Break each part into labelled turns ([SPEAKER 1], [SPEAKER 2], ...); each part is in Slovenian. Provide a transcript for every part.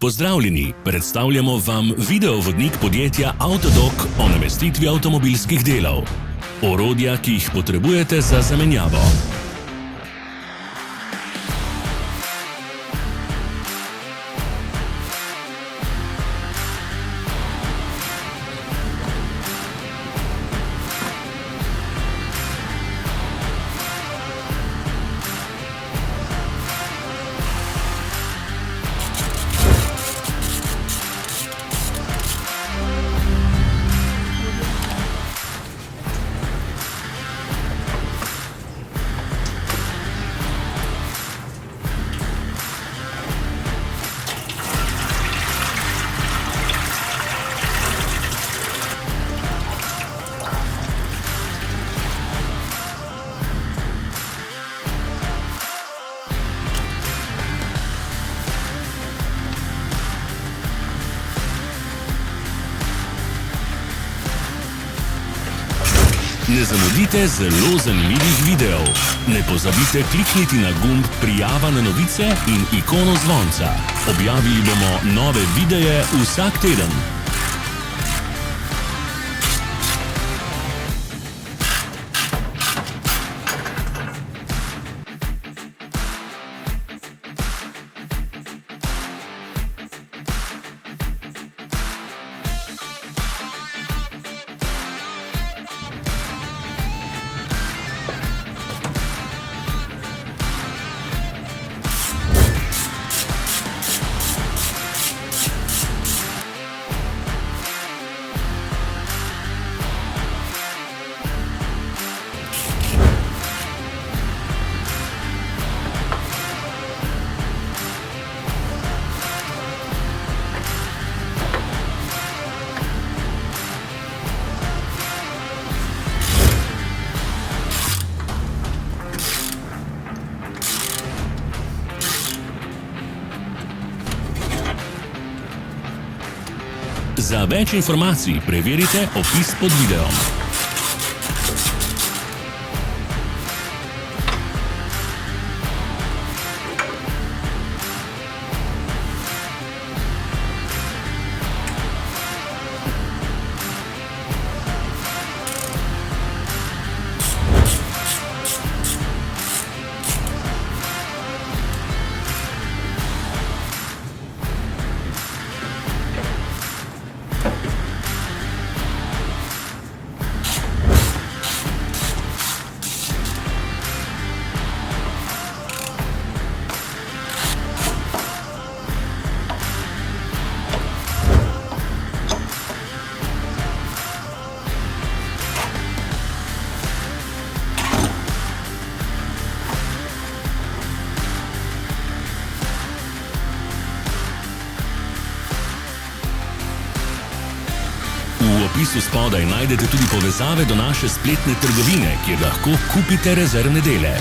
[SPEAKER 1] Pozdravljeni, predstavljamo vam videovodnik podjetja Avtodok o namestitvi avtomobilskih delov. Orodja, ki jih potrebujete za zamenjavo. Ne zamudite zelo zanimivih videov. Ne pozabite klikniti na gumb prijava na novice in ikono zvonca. Objavili bomo nove videe vsak teden. Za več informacij preverite opis pod videom. V opisu spodaj najdete tudi povezave do naše spletne trgovine, kjer lahko kupite rezervne dele.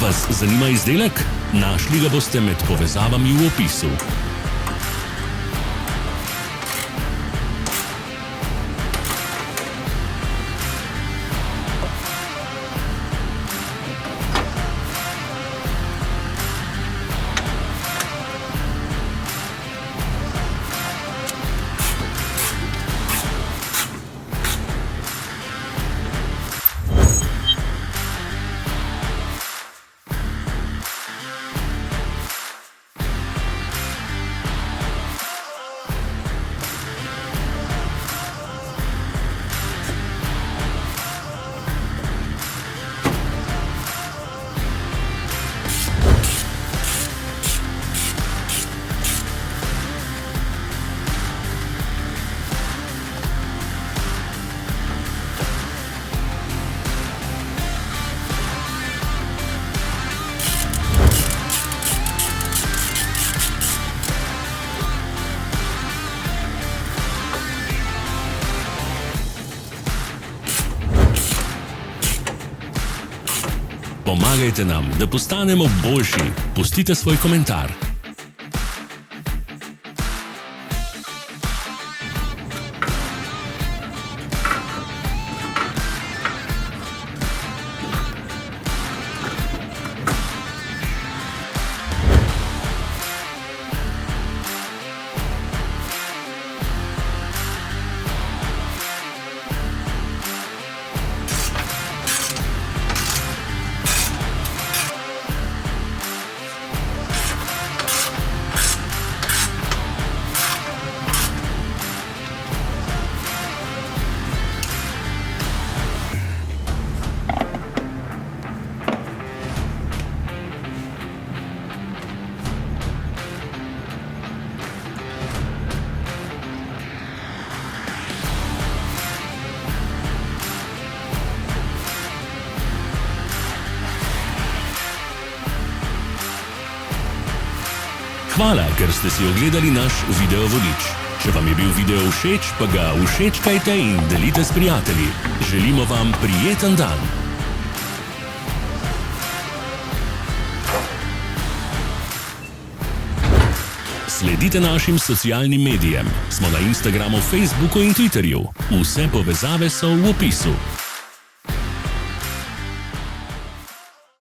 [SPEAKER 1] Vas zanima izdelek? Našli ga boste med povezavami v opisu. Pomagajte nam, da postanemo boljši. Pustite svoj komentar. Hvala, ker ste si ogledali naš video vodič. Če vam je bil video všeč, pa ga všečkajte in delite s prijatelji. Želimo vam prijeten dan. Sledite našim socialnim medijem. Smo na Instagramu, Facebooku in Twitterju. Vse povezave so v opisu.